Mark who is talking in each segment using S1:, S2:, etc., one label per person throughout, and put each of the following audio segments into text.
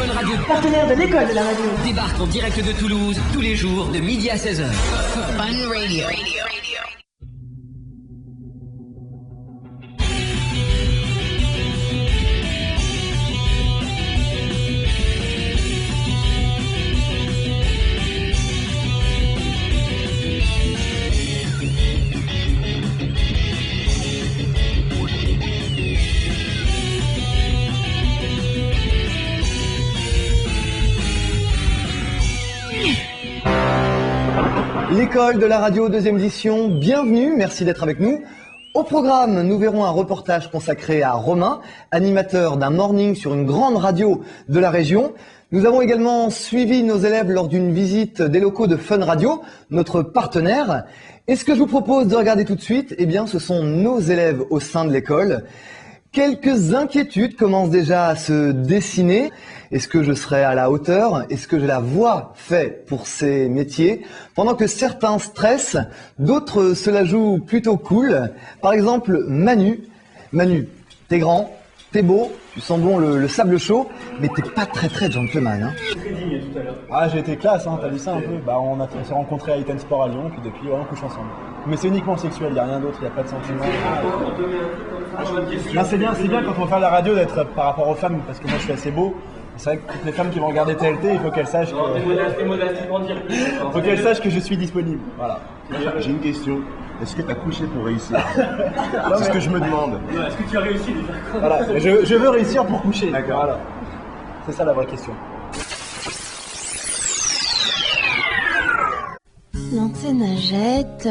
S1: Fun Radio,
S2: partenaire de l'école de la radio,
S1: débarque en direct de Toulouse tous les jours de midi à 16h. Fun Radio.
S3: L'école de la radio, deuxième édition, bienvenue, merci d'être avec nous. Au programme, nous verrons un reportage consacré à Romain, animateur d'un morning sur une grande radio de la région. Nous avons également suivi nos élèves lors d'une visite des locaux de Fun Radio, notre partenaire. Et ce que je vous propose de regarder tout de suite, eh bien, ce sont nos élèves au sein de l'école. Quelques inquiétudes commencent déjà à se dessiner. Est-ce que je serai à la hauteur? Est-ce que j'ai la voix faite pour ces métiers? Pendant que certains stressent, d'autres se la jouent plutôt cool. Par exemple, Manu. Manu, t'es grand, t'es beau, tu sens bon le sable chaud, mais t'es pas très gentleman. Hein.
S4: Ah, j'ai été classe, hein, t'as vu ça un peu? Bah, on s'est rencontrés à Eton Sport à Lyon, puis depuis, on couche ensemble. Mais c'est uniquement sexuel, il n'y a rien d'autre, il n'y a pas de sentiment. Non, c'est bien quand on fait la radio d'être par rapport aux femmes, parce que moi je suis assez beau. C'est vrai que toutes les femmes qui vont regarder TLT, il faut qu'elles sachent que je suis disponible. Voilà.
S5: J'ai une question. Est-ce que tu as couché pour réussir? C'est ce que je me demande.
S4: Est-ce que tu as réussi déjà? Voilà, je veux réussir pour coucher.
S5: D'accord.
S4: Voilà. C'est ça la vraie question.
S6: Lancée Nagette,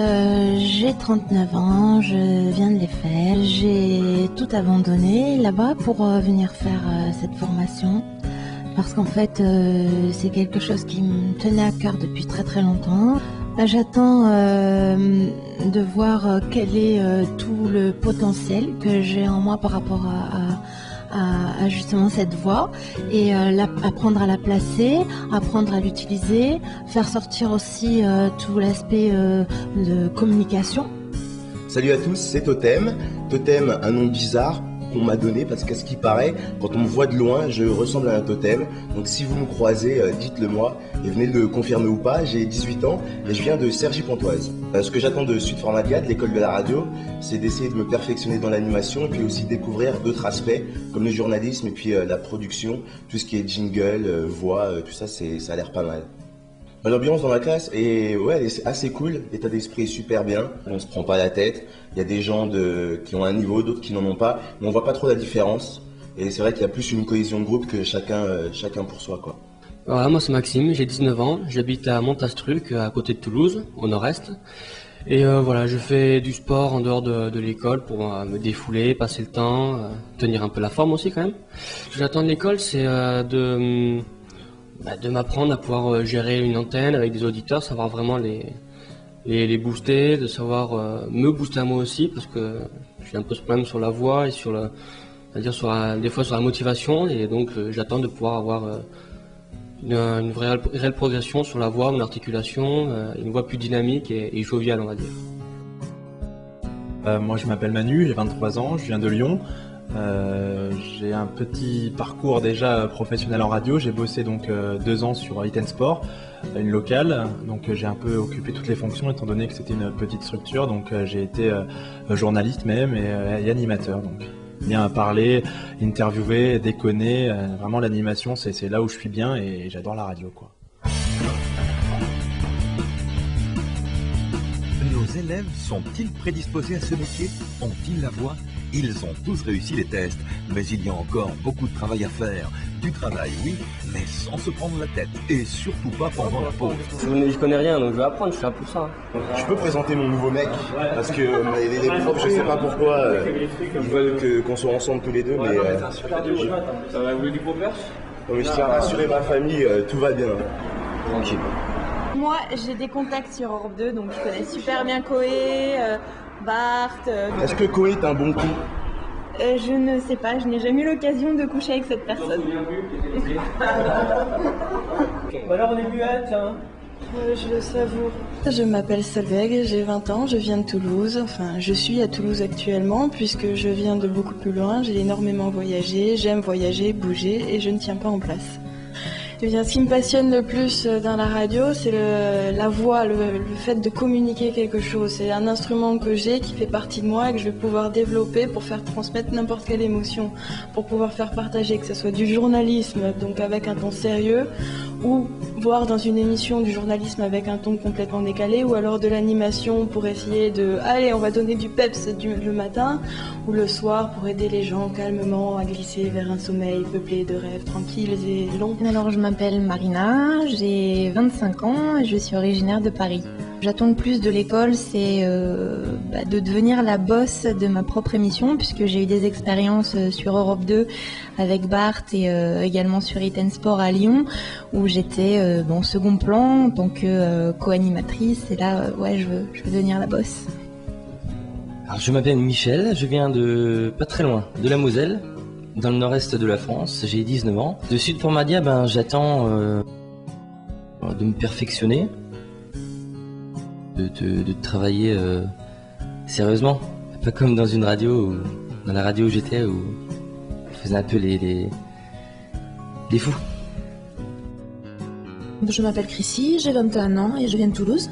S6: j'ai 39 ans, je viens de les faire. J'ai tout abandonné là-bas pour venir faire cette formation. Parce qu'en fait, c'est quelque chose qui me tenait à cœur depuis très longtemps. Là, j'attends de voir quel est tout le potentiel que j'ai en moi par rapport à justement cette voix et apprendre à la placer, apprendre à l'utiliser, faire sortir aussi tout l'aspect de communication.
S5: Salut à tous, c'est Totem. Totem, un nom bizarre qu'on m'a donné parce qu'à ce qui paraît, quand on me voit de loin, je ressemble à un totem. Donc si vous me croisez, dites-le moi et venez le confirmer ou pas. J'ai 18 ans et je viens de Cergy-Pontoise. Ce que j'attends de Sud Formatia, de l'école de la radio, c'est d'essayer de me perfectionner dans l'animation et puis aussi découvrir d'autres aspects comme le journalisme et puis la production, tout ce qui est jingle, voix, tout ça, ça a l'air pas mal. L'ambiance dans la classe est assez cool, l'état d'esprit est super bien, on se prend pas la tête, il y a des gens qui ont un niveau, d'autres qui n'en ont pas, mais on voit pas trop la différence. Et c'est vrai qu'il y a plus une cohésion de groupe que chacun pour soi, quoi.
S7: Voilà, moi c'est Maxime, j'ai 19 ans, j'habite à Montastruc, à côté de Toulouse, au nord-est. Et voilà, je fais du sport en dehors de l'école pour me défouler, passer le temps, tenir un peu la forme aussi quand même. Ce que j'attends de l'école, c'est de m'apprendre à pouvoir gérer une antenne avec des auditeurs, savoir vraiment les booster, de savoir me booster à moi aussi, parce que j'ai un peu ce problème sur la voix et des fois sur la motivation, et donc j'attends de pouvoir avoir une réelle progression sur la voix, mon articulation, une voix plus dynamique et joviale, on va dire.
S4: Moi je m'appelle Manu, j'ai 23 ans, je viens de Lyon. J'ai un petit parcours déjà professionnel en radio. J'ai bossé donc 2 ans sur Eton Sport, une locale. Donc j'ai un peu occupé toutes les fonctions étant donné que c'était une petite structure. Donc j'ai été journaliste même et animateur. Donc bien parler, interviewer, déconner. Vraiment l'animation, c'est là où je suis bien et j'adore la radio, quoi.
S8: Nos élèves sont-ils prédisposés à ce métier? Ont-ils la voix? Ils ont tous réussi les tests, mais il y a encore beaucoup de travail à faire. Du travail, oui, mais sans se prendre la tête, et surtout pas pendant la pause.
S7: Je connais rien, donc je vais apprendre, je suis là pour ça.
S5: Je peux présenter mon nouveau mec, parce que les profs, je sais pas pourquoi, ils veulent qu'on soit ensemble tous les deux, mais...
S4: c'est un super duo. Ça va, vous voulez du poppers?
S5: Je tiens à rassurer ma famille, tout va bien. Tranquille.
S2: Moi, j'ai des contacts sur Europe 2, donc je connais super bien Koé, Bart.
S5: Est-ce que Koé est un bon coup?
S2: Je ne sais pas, je n'ai jamais eu l'occasion de coucher avec cette personne.
S9: Alors les muettes, hein?
S2: Je le savoure. Je m'appelle Solveig, j'ai 20 ans, je viens de Toulouse. Enfin, je suis à Toulouse actuellement puisque je viens de beaucoup plus loin. J'ai énormément voyagé, j'aime voyager, bouger et je ne tiens pas en place. Eh bien, ce qui me passionne le plus dans la radio, c'est la voix, le fait de communiquer quelque chose. C'est un instrument que j'ai, qui fait partie de moi et que je vais pouvoir développer pour faire transmettre n'importe quelle émotion, pour pouvoir faire partager, que ce soit du journalisme, donc avec un ton sérieux, ou voir dans une émission du journalisme avec un ton complètement décalé, ou alors de l'animation pour essayer de « allez, on va donner du peps le matin », ou le soir pour aider les gens calmement à glisser vers un sommeil peuplé de rêves tranquilles et longs.
S6: Alors je m'appelle Marina, j'ai 25 ans et je suis originaire de Paris. J'attends le plus de l'école, c'est de devenir la boss de ma propre émission, puisque j'ai eu des expériences sur Europe 2 avec Bart et également sur Hit Sport à Lyon, où j'étais second plan en tant que co-animatrice. Et là, je veux devenir la boss.
S10: Alors, je m'appelle Michel, je viens de pas très loin, de la Moselle, dans le nord-est de la France. J'ai 19 ans. De Sud pour Madia, j'attends de me perfectionner, de travailler sérieusement. Pas comme dans une radio, dans la radio où j'étais, où je faisais un peu les fous.
S11: Je m'appelle Chrissy, j'ai 21 ans et je viens de Toulouse.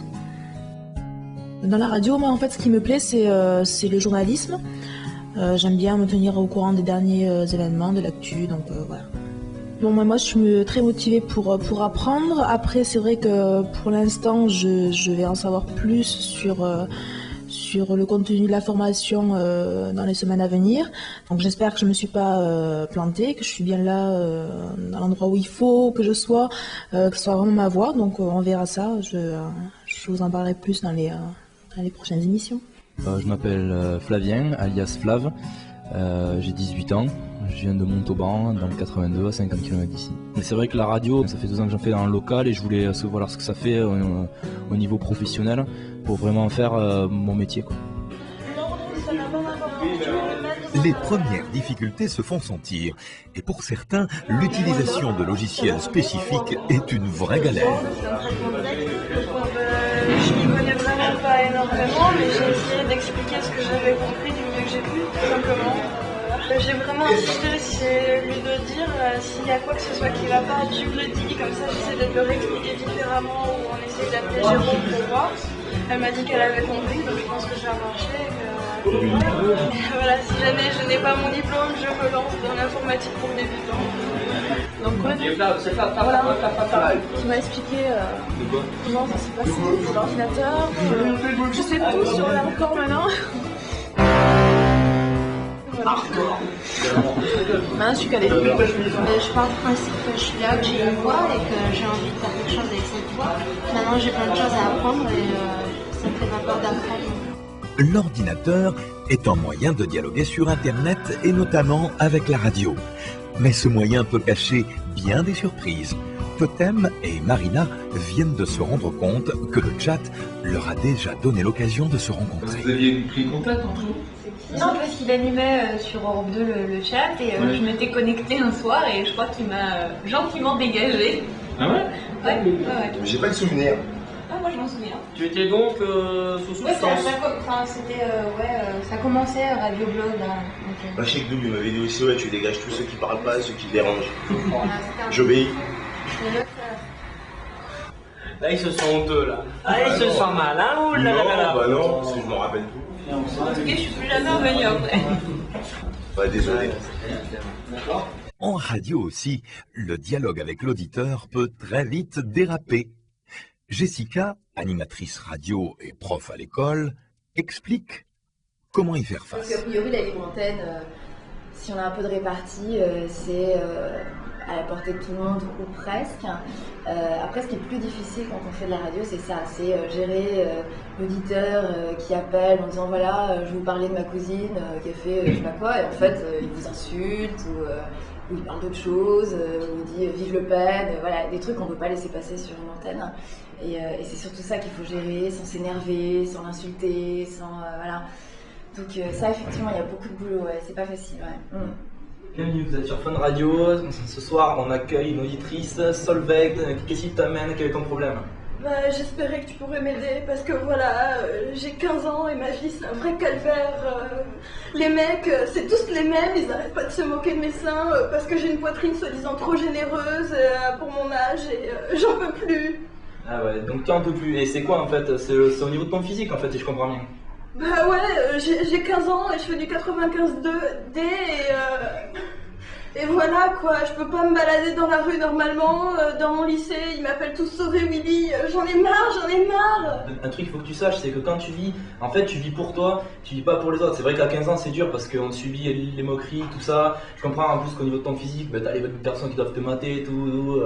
S11: Dans la radio, moi, en fait, ce qui me plaît, c'est le journalisme. J'aime bien me tenir au courant des derniers événements, de l'actu, donc voilà. Bon, moi, je suis très motivée pour apprendre. Après, c'est vrai que pour l'instant, je vais en savoir plus sur le contenu de la formation dans les semaines à venir. Donc j'espère que je ne me suis pas plantée, que je suis bien là dans l'endroit où il faut que je sois, que ce soit vraiment ma voix. Donc on verra ça. Je vous en parlerai plus dans les prochaines émissions.
S12: Je m'appelle Flavien, alias Flav. J'ai 18 ans. Je viens de Montauban, dans le 82, à 50 km d'ici. Mais c'est vrai que la radio, ça fait 2 ans que j'en fais dans le local et je voulais voir ce que ça fait au niveau professionnel pour vraiment faire mon métier, quoi.
S8: Les premières difficultés se font sentir et pour certains, l'utilisation de logiciels spécifiques est une vraie galère.
S2: Je m'y connais vraiment pas énormément, mais j'ai essayé d'expliquer ce que j'avais compris du mieux que j'ai pu, tout simplement. J'ai vraiment insisté, c'est lui de dire s'il y a quoi que ce soit qui va pas, tu me le dis, comme ça j'essaie de le réexpliquer différemment ou on essaie d'appeler Jérôme pour voir. Elle m'a dit qu'elle avait compris, donc je pense que ça a marché. Voilà, si jamais je n'ai pas mon diplôme, je me lance dans l'informatique pour débutants. Donc voilà, qui m'a expliqué comment ça s'est passé sur l'ordinateur. Je sais tout sur l'encore maintenant.
S6: Maintenant, je suis calée. Je pars du principe que je suis là, que j'ai une voix et que j'ai envie de faire quelque chose avec cette voix. Maintenant, j'ai plein de choses à apprendre et ça me fait pas peur d'apprendre.
S8: L'ordinateur est un moyen de dialoguer sur Internet et notamment avec la radio. Mais ce moyen peut cacher bien des surprises. Totem et Marina viennent de se rendre compte que le chat leur a déjà donné l'occasion de se rencontrer.
S13: Vous aviez pris contact entre vous ?
S14: Non, parce qu'il animait sur Europe 2 le chat et je m'étais connectée un soir et je crois qu'il m'a gentiment dégagée.
S13: Ah ouais ?
S14: Ouais.
S5: J'ai pas de souvenir.
S14: Ah, moi je m'en souviens.
S7: Tu étais donc sous substance.
S6: Ça commençait Radio Blog là.
S5: Je sais que Double m'avait dit aussi, tu dégages tous ceux qui parlent pas, ceux qui te dérangent. J'obéis.
S7: Là, ils se sont deux, là. Ah, ils se sentent mal, hein? Ouh là là là.
S5: Bah non, parce que je m'en rappelle plus.
S14: En tout cas, je suis plus jamais revenue après.
S5: Ouais, désolé.
S8: En radio aussi, le dialogue avec l'auditeur peut très vite déraper. Jessica, animatrice radio et prof à l'école, explique comment y faire face.
S15: A priori, la libre antenne, si on a un peu de répartie, c'est à la portée de tout le monde ou presque. Après, ce qui est plus difficile quand on fait de la radio, c'est ça, c'est gérer l'auditeur qui appelle en disant voilà, je vais vous parler de ma cousine qui a fait je sais pas quoi, et en fait, il vous insulte ou il parle d'autre chose, ou il dit vive Le Pen, voilà, des trucs qu'on ne peut pas laisser passer sur une antenne. Et c'est surtout ça qu'il faut gérer, sans s'énerver, sans l'insulter, sans voilà. Donc ça, effectivement, il y a beaucoup de boulot, ouais, c'est pas facile, ouais.
S16: Bienvenue, vous êtes sur Fun Radio. Ce soir, on accueille une auditrice, Solveig. Qu'est-ce qui t'amène? Quel est ton problème?
S2: Bah, j'espérais que tu pourrais m'aider parce que voilà, j'ai 15 ans et ma vie c'est un vrai calvaire. Les mecs, c'est tous les mêmes, ils arrêtent pas de se moquer de mes seins parce que j'ai une poitrine soi-disant trop généreuse pour mon âge et j'en peux plus.
S16: Ah ouais, donc tu en peux plus. Et c'est quoi en fait? C'est au niveau de ton physique en fait, si je comprends bien.
S2: Bah ouais, j'ai 15 ans et je fais du 95D et voilà quoi, je peux pas me balader dans la rue normalement, dans mon lycée, ils m'appellent tous Sauvé Willy, j'en ai marre.
S16: Un truc qu'il faut que tu saches, c'est que quand tu vis, en fait tu vis pour toi, tu vis pas pour les autres. C'est vrai qu'à 15 ans c'est dur parce qu'on subit les moqueries, tout ça. Je comprends en plus qu'au niveau de ton physique, bah, t'as les personnes qui doivent te mater et tout,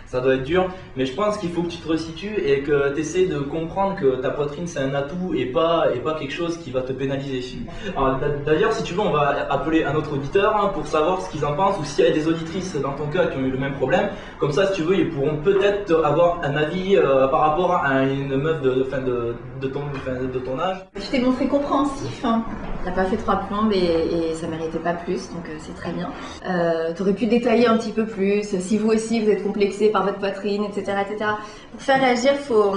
S16: ça doit être dur. Mais je pense qu'il faut que tu te resitues et que tu essaies de comprendre que ta poitrine c'est un atout et pas quelque chose qui va te pénaliser. Alors, d'ailleurs si tu veux on va appeler un autre auditeur hein, pour savoir ce qu'ils en pensent ou s'il y a des auditrices dans ton cas qui ont eu le même problème. Comme ça si tu veux ils pourront peut-être avoir un avis par rapport à une meuf de ton âge.
S15: Je t'ai montré compréhensif, hein. T'as pas fait 3 plombes et ça méritait pas plus, donc c'est très bien. T'aurais pu détailler un petit peu plus, si vous aussi vous êtes complexé par votre poitrine, etc. etc. Pour faire réagir, il faut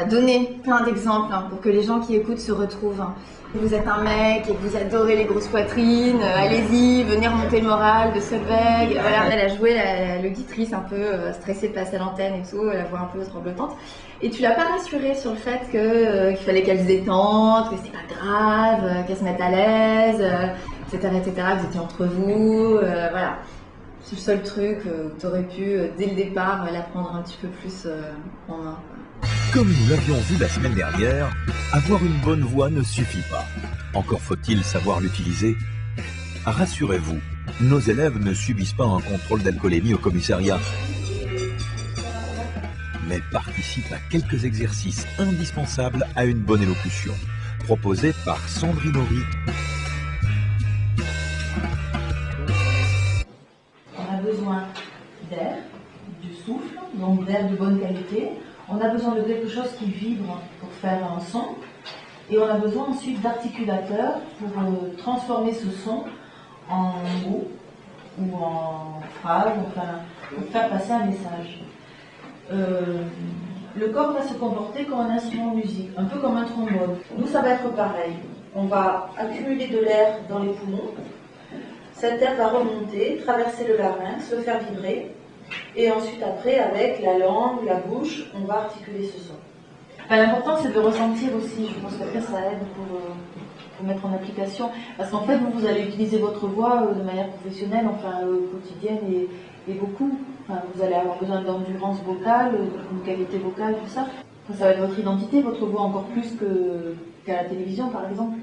S15: donner plein d'exemples hein, pour que les gens qui écoutent se retrouvent. Hein. Vous êtes un mec et que vous adorez les grosses poitrines, allez-y, venez remonter le moral de Solveig. Voilà, elle a joué l'auditrice un peu stressée de passer à l'antenne et tout, la voix un peu tremblotante. Et tu l'as pas rassurée sur le fait qu'il fallait qu'elle se détende, que c'était pas grave, qu'elle se mette à l'aise, etc., etc. Vous étiez entre vous, voilà. C'est le seul truc où tu aurais pu, dès le départ, la prendre un petit peu plus en main.
S8: Comme nous l'avions vu la semaine dernière, avoir une bonne voix ne suffit pas. Encore faut-il savoir l'utiliser. Rassurez-vous, nos élèves ne subissent pas un contrôle d'alcoolémie au commissariat, mais participent à quelques exercices indispensables à une bonne élocution, proposés par Sandrine Horry.
S11: On a besoin d'air, du souffle, donc d'air de bonne qualité. On a besoin de quelque chose qui vibre pour faire un son. Et on a besoin ensuite d'articulateurs pour transformer ce son en mots ou en phrases, enfin, pour faire passer un message. Le corps va se comporter comme un instrument de musique, un peu comme un trombone. Nous, ça va être pareil. On va accumuler de l'air dans les poumons. Cet air va remonter, traverser le larynx, le faire vibrer. Et ensuite, après, avec la langue, la bouche, on va articuler ce son. L'important, c'est de ressentir aussi. Je pense qu'après, ça aide pour mettre en application. Parce qu'en fait, vous allez utiliser votre voix de manière professionnelle, enfin quotidienne et beaucoup. Enfin, vous allez avoir besoin d'endurance vocale, de qualité vocale, tout ça. Enfin, ça va être votre identité, votre voix encore plus qu'à la télévision, par exemple.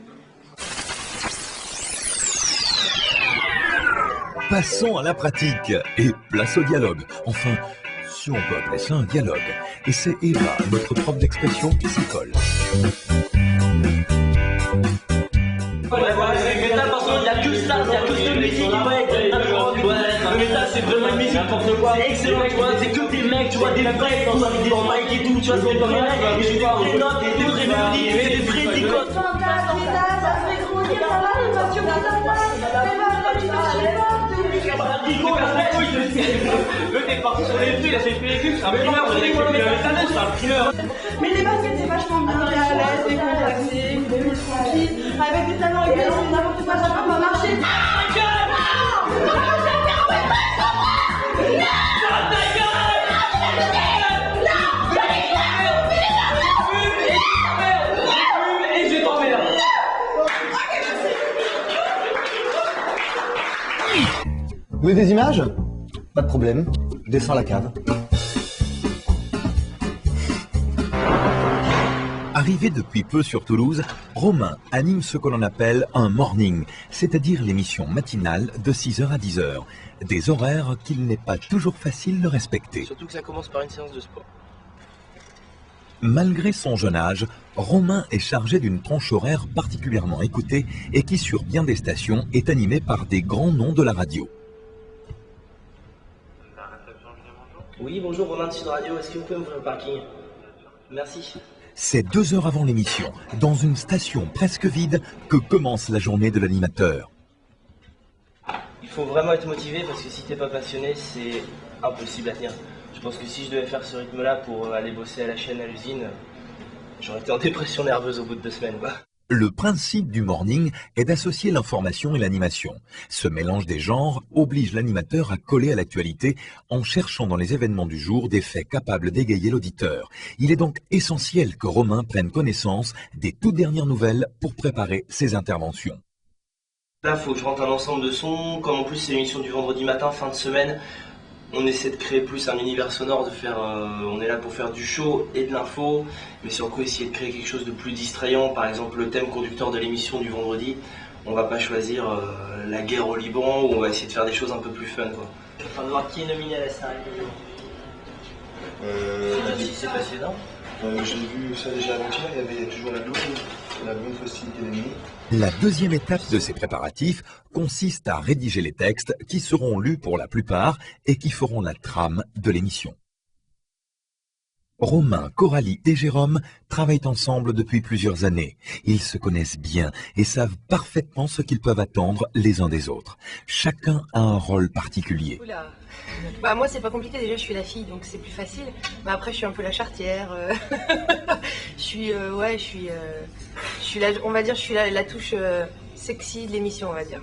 S8: Passons à la pratique et place au dialogue. Enfin, si on peut appeler ça un dialogue. Et c'est Eva, notre prof d'expression, qui s'y colle.
S13: Il n'y a que ça, il n'y a que ce musique qui va être le métal c'est vraiment une musique n'importe quoi, c'est excellent, tu vois, c'est que des mecs, tu vois, des vrais, avec des mics et tout, tu vois, c'est des vrais mecs, et j'ai des vraies notes, des vraies mélodies, des vraies dicotes.
S2: Ça fait grouiller, ça va, les passions qui
S13: Le t'es parti sur les trucs, il a fait les culs, c'est un primeur, on dirait que c'est un primeur.
S2: Mais les baskets c'est vachement bien, à l'aise, décontracté, tranquille, avec des talons égaux, n'importe quoi, ça va pas marcher.
S3: Vous voulez des images? Pas de problème, descends la cave.
S8: Arrivé depuis peu sur Toulouse, Romain anime ce que l'on appelle un morning, c'est-à-dire l'émission matinale de 6h à 10h. Des horaires qu'il n'est pas toujours facile de respecter.
S7: Surtout que ça commence par une séance de sport.
S8: Malgré son jeune âge, Romain est chargé d'une tranche horaire particulièrement écoutée et qui, sur bien des stations, est animée par des grands noms de la radio.
S7: Oui, bonjour, Romain de Sud Radio, est-ce que vous pouvez m'ouvrir le parking? Merci.
S8: C'est 2 heures avant l'émission, dans une station presque vide, que commence la journée de l'animateur.
S7: Il faut vraiment être motivé parce que si t'es pas passionné, c'est impossible à tenir.
S16: Je pense que si je devais faire ce rythme-là pour aller bosser à la chaîne, à l'usine, j'aurais été en dépression nerveuse au bout de 2 semaines, quoi.
S8: Le principe du morning est d'associer l'information et l'animation. Ce mélange des genres oblige l'animateur à coller à l'actualité en cherchant dans les événements du jour des faits capables d'égayer l'auditeur. Il est donc essentiel que Romain prenne connaissance des toutes dernières nouvelles pour préparer ses interventions.
S16: Là, il faut que je rentre un ensemble de sons. Comme en plus c'est l'émission du vendredi matin, fin de semaine, on essaie de créer plus un univers sonore, de faire, on est là pour faire du show et de l'info, mais surtout essayer de créer quelque chose de plus distrayant. Par exemple, le thème conducteur de l'émission du vendredi, on va pas choisir la guerre au Liban, ou on va essayer de faire des choses un peu plus fun, quoi. On va voir qui est nominé à la Star Academy. C'est passionnant.
S5: J'ai vu ça déjà avant-hier, il y avait toujours la blonde Faustine qui est nominée.
S8: La deuxième étape de ces préparatifs consiste à rédiger les textes qui seront lus pour la plupart et qui feront la trame de l'émission. Romain, Coralie et Jérôme travaillent ensemble depuis plusieurs années. Ils se connaissent bien et savent parfaitement ce qu'ils peuvent attendre les uns des autres. Chacun a un rôle particulier.
S17: Oula. Bah moi c'est pas compliqué, déjà je suis la fille donc c'est plus facile. Mais après je suis un peu la charretière. Je suis on va dire je suis la touche sexy de l'émission, on va dire.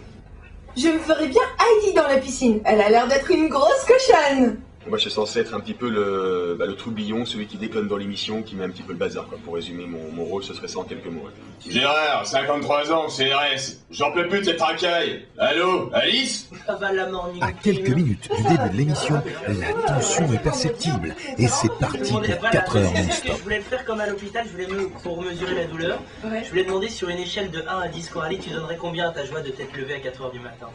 S18: Je me ferais bien Heidi dans la piscine. Elle a l'air d'être une grosse cochonne.
S5: Moi, je suis censé être un petit peu le troubillon, celui qui déconne dans l'émission, qui met un petit peu le bazar, quoi. Pour résumer mon rôle, ce serait ça en quelques mots. Ouais.
S19: Gérard, 53 ans, CRS. J'en peux plus de cette racaille. Allô, Alice?
S8: À quelques minutes du début de l'émission, la tension est perceptible et c'est parti pour 4 heures non-stop.
S16: Je voulais le faire comme à l'hôpital, pour mesurer la douleur. Ouais. Je voulais demander sur une échelle de 1 à 10, Coralie, tu donnerais combien à ta joie de t'être levée à 4 heures du matin?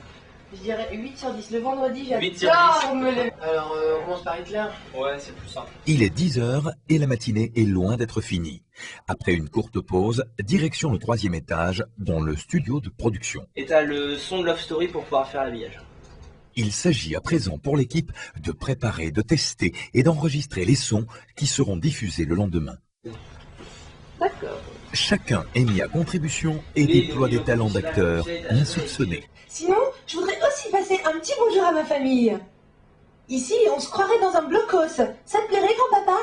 S17: Je dirais 8 sur 10. Le vendredi,
S16: j'adore
S17: me lever. Alors, on commence par Hitler.
S16: Ouais, c'est plus simple.
S8: Il est 10 heures et la matinée est loin d'être finie. Après une courte pause, direction le 3e étage, dans le studio de production.
S16: Et t'as le son de Love Story pour pouvoir faire l'habillage.
S8: Il s'agit à présent pour l'équipe de préparer, de tester et d'enregistrer les sons qui seront diffusés le lendemain.
S17: D'accord.
S8: Chacun est mis à contribution et déploie des talents d'acteurs insoupçonnés.
S18: Sinon, je voudrais aussi passer un petit bonjour à ma famille. Ici, on se croirait dans un blocos. Ça te plairait, grand-papa?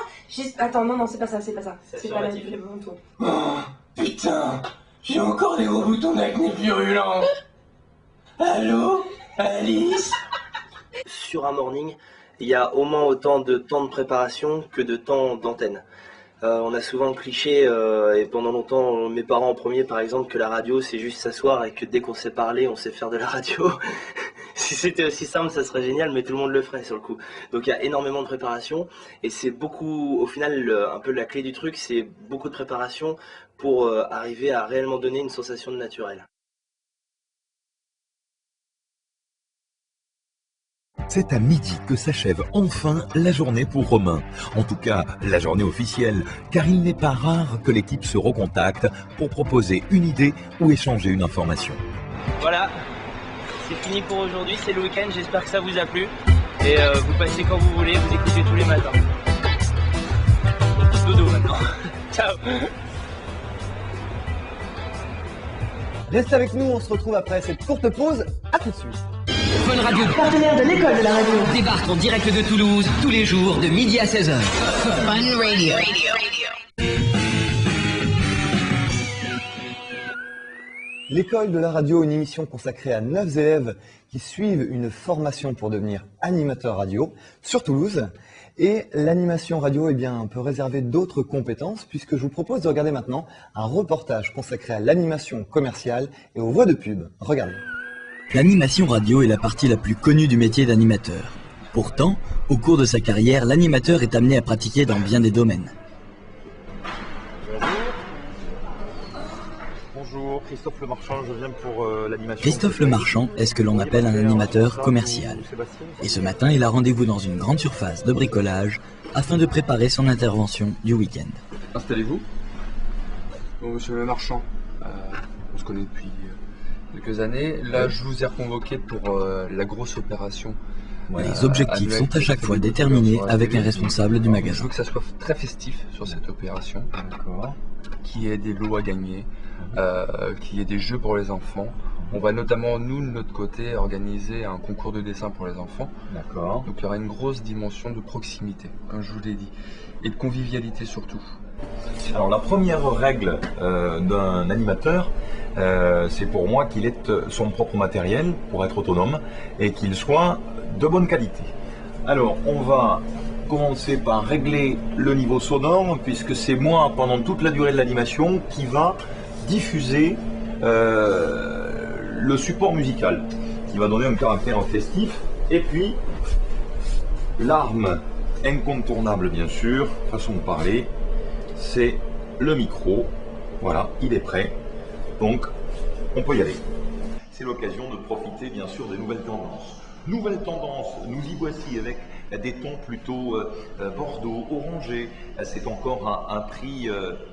S18: Attends, non, c'est pas ça. C'est pas la le bon tour.
S19: Oh, putain, j'ai encore les gros boutons d'acné purulents. Allô, Alice?
S16: Sur un morning, il y a au moins autant de temps de préparation que de temps d'antenne. On a souvent le cliché, et pendant longtemps, mes parents en premier par exemple, que la radio c'est juste s'asseoir et que dès qu'on sait parler, on sait faire de la radio. Si c'était aussi simple, ça serait génial, mais tout le monde le ferait sur le coup. Donc il y a énormément de préparation, et c'est beaucoup, au final, un peu la clé du truc, c'est beaucoup de préparation pour arriver à réellement donner une sensation de naturel.
S8: C'est à midi que s'achève enfin la journée pour Romain. En tout cas, la journée officielle, car il n'est pas rare que l'équipe se recontacte pour proposer une idée ou échanger une information.
S16: Voilà, c'est fini pour aujourd'hui, c'est le week-end, j'espère que ça vous a plu. Et vous passez quand vous voulez, vous écoutez tous les matins. Dodo maintenant. Ciao.
S3: Restez avec nous, on se retrouve après cette courte pause. À tout de suite.
S1: Fun Radio,
S18: partenaire de l'école de la radio,
S1: débarque en direct de Toulouse tous les jours de midi à 16h. Fun Radio.
S3: L'école de la radio, une émission consacrée à 9 élèves qui suivent une formation pour devenir animateur radio sur Toulouse. Et l'animation radio peut réserver d'autres compétences puisque je vous propose de regarder maintenant un reportage consacré à l'animation commerciale et aux voix de pub. Regardez.
S20: L'animation radio est la partie la plus connue du métier d'animateur. Pourtant, au cours de sa carrière, l'animateur est amené à pratiquer dans bien des domaines.
S4: Bonjour, Christophe Le Marchand, je viens pour l'animation.
S20: Christophe Le Marchand est ce que l'on appelle un animateur commercial. Et ce matin, il a rendez-vous dans une grande surface de bricolage afin de préparer son intervention du week-end.
S21: Installez-vous. Bon, monsieur Le Marchand, on se connaît depuis quelques années. Là, je vous ai reconvoqué pour la grosse opération.
S20: Les objectifs sont à chaque fois déterminés avec un responsable du magasin.
S21: Je veux que ça soit très festif sur cette opération. D'accord. Qu'il y ait des lots à gagner, qu'il y ait des jeux pour les enfants. On va notamment, nous, de notre côté, organiser un concours de dessin pour les enfants.
S8: D'accord.
S21: Donc il y aura une grosse dimension de proximité, comme je vous l'ai dit, et de convivialité surtout.
S8: Alors la première règle d'un animateur, c'est pour moi qu'il ait son propre matériel pour être autonome et qu'il soit de bonne qualité. Alors on va commencer par régler le niveau sonore, puisque c'est moi, pendant toute la durée de l'animation, qui va diffuser le support musical, qui va donner un caractère festif. Et puis, l'arme incontournable, bien sûr, façon de parler, c'est le micro. Voilà, il est prêt. Donc, on peut y aller. C'est l'occasion de profiter, bien sûr, des nouvelles tendances. Nouvelles tendances, nous y voici avec des tons plutôt bordeaux, orangés. C'est encore un prix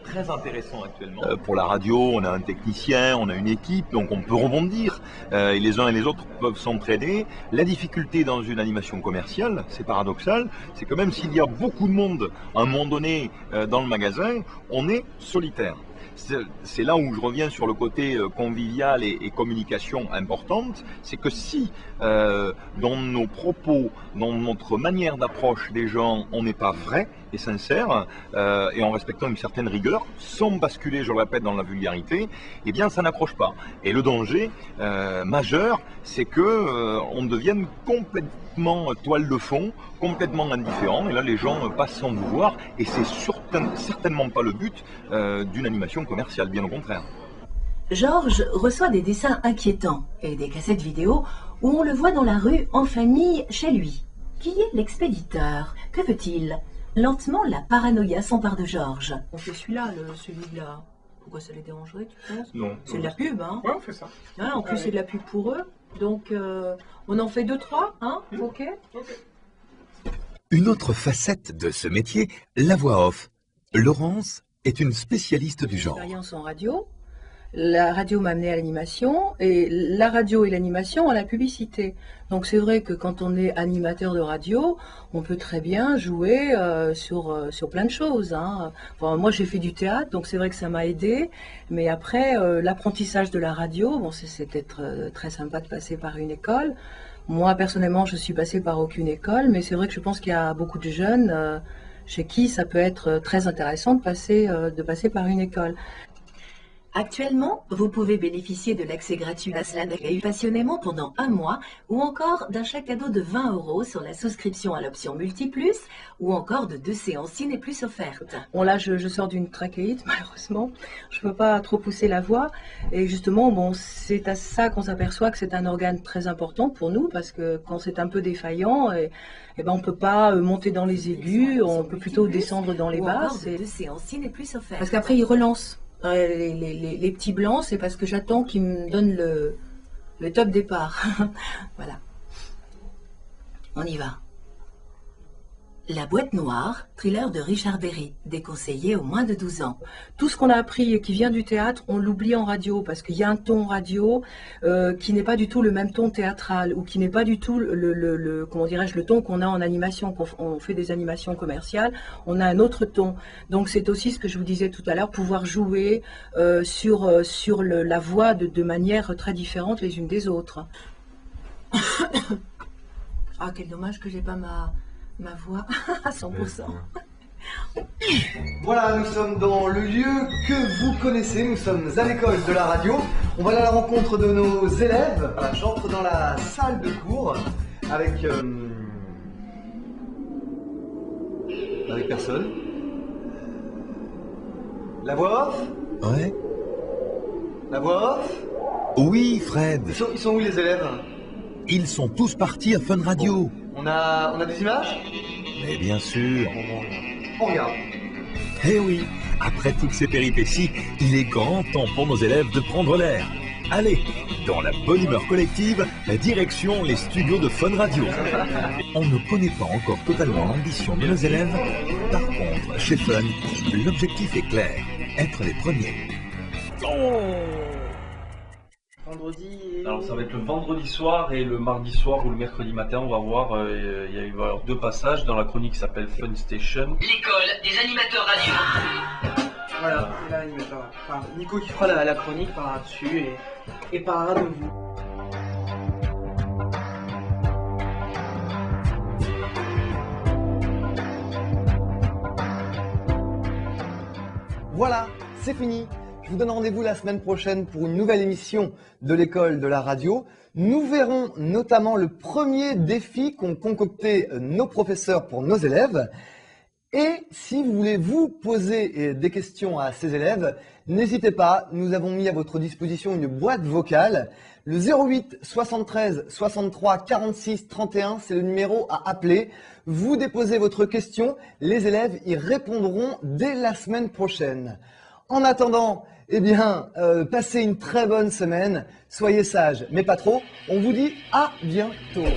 S8: très intéressant actuellement. Pour la radio, on a un technicien, on a une équipe, donc on peut rebondir. Et les uns et les autres peuvent s'entraider. La difficulté dans une animation commerciale, c'est paradoxal, c'est que même s'il y a beaucoup de monde à un moment donné dans le magasin, on est solitaire. C'est là où je reviens sur le côté convivial et communication importante, c'est que si dans nos propos, dans notre manière d'approche des gens, on n'est pas vrai et sincère, et en respectant une certaine rigueur, sans basculer, je le répète, dans la vulgarité, eh bien ça n'accroche pas. Et le danger majeur, c'est que on devienne complètement toile de fond, complètement indifférent, et là les gens passent sans vous voir, et c'est certainement pas le but d'une animation commerciale, bien au contraire.
S9: Georges reçoit des dessins inquiétants et des cassettes vidéo où on le voit dans la rue en famille chez lui. Qui est l'expéditeur? Que veut-il? Lentement, la paranoïa s'empare de Georges. On fait celui-là, celui-là. Pourquoi ça les dérangerait, tu penses?
S21: Non.
S9: C'est de la pub, hein?
S21: Ouais, on fait ça.
S9: Hein, en plus, c'est de la pub pour eux. Donc, on en fait 2-3, hein? Ok.
S8: Une autre facette de ce métier, la voix off. Laurence est une spécialiste du genre.
S9: Expérience en radio. La radio m'a amené à l'animation et la radio et l'animation à la publicité. Donc c'est vrai que quand on est animateur de radio, on peut très bien jouer sur plein de choses. Hein. Enfin, moi j'ai fait du théâtre, donc c'est vrai que ça m'a aidé. Mais après, l'apprentissage de la radio, bon, c'était très sympa de passer par une école. Moi personnellement, je suis passée par aucune école, mais c'est vrai que je pense qu'il y a beaucoup de jeunes chez qui ça peut être très intéressant de passer par une école. Actuellement, vous pouvez bénéficier de l'accès gratuit à cela d'accueil passionnément pendant 1 mois ou encore d'un chèque cadeau de 20 € sur la souscription à l'option Multiplus ou encore de 2 séances Ciné Plus offertes. Bon là, je sors d'une trachéite malheureusement, je ne peux pas trop pousser la voix et justement, bon, c'est à ça qu'on s'aperçoit que c'est un organe très important pour nous parce que quand c'est un peu défaillant, on ne peut pas monter dans les aigus, on peut plutôt descendre dans les basses. 2 séances Ciné Plus offertes. Parce qu'après, il relance. Les petits blancs, c'est parce que j'attends qu'ils me donnent le top départ. Voilà. On y va. La boîte noire, thriller de Richard Berry, déconseillé aux moins de 12 ans. Tout ce qu'on a appris et qui vient du théâtre, on l'oublie en radio, parce qu'il y a un ton radio qui n'est pas du tout le même ton théâtral, ou qui n'est pas du tout comment dirais-je, le ton qu'on a en animation. Quand on fait des animations commerciales, on a un autre ton. Donc c'est aussi ce que je vous disais tout à l'heure, pouvoir jouer sur la voix de manière très différente les unes des autres. Ah, quel dommage que j'ai pas ma voix à 100%.
S3: Voilà, nous sommes dans le lieu que vous connaissez, nous sommes à l'école de la radio. On va aller à la rencontre de nos élèves. Voilà, j'entre dans la salle de cours avec personne. La voix off?
S8: Ouais.
S3: La voix off?
S8: Oui, Fred.
S3: Ils sont où les élèves?
S8: Ils sont tous partis à Fun Radio.
S3: On a des images?
S8: Mais bien sûr.
S3: On regarde.
S8: Eh oui, après toutes ces péripéties, il est grand temps pour nos élèves de prendre l'air. Allez, dans la bonne humeur collective, direction les studios de Fun Radio. On ne connaît pas encore totalement l'ambition de nos élèves. Par contre, chez Fun, l'objectif est clair, être les premiers.
S16: Vendredi. Alors ça va être le vendredi soir et le mardi soir ou le mercredi matin, on va voir, il va y avoir 2 passages dans la chronique qui s'appelle Fun Station.
S1: L'école des animateurs radio.
S10: Voilà, c'est l'animateur. Enfin, Nico qui fera la chronique parlera dessus et parlera de vous.
S3: Voilà, c'est fini. Je vous donne rendez-vous la semaine prochaine pour une nouvelle émission de l'école de la radio. Nous verrons notamment le premier défi qu'ont concocté nos professeurs pour nos élèves. Et si vous voulez vous poser des questions à ces élèves, n'hésitez pas, nous avons mis à votre disposition une boîte vocale. Le 08 73 63 46 31, c'est le numéro à appeler. Vous déposez votre question, les élèves y répondront dès la semaine prochaine. En attendant, eh bien, passez une très bonne semaine, soyez sages, mais pas trop. On vous dit à bientôt.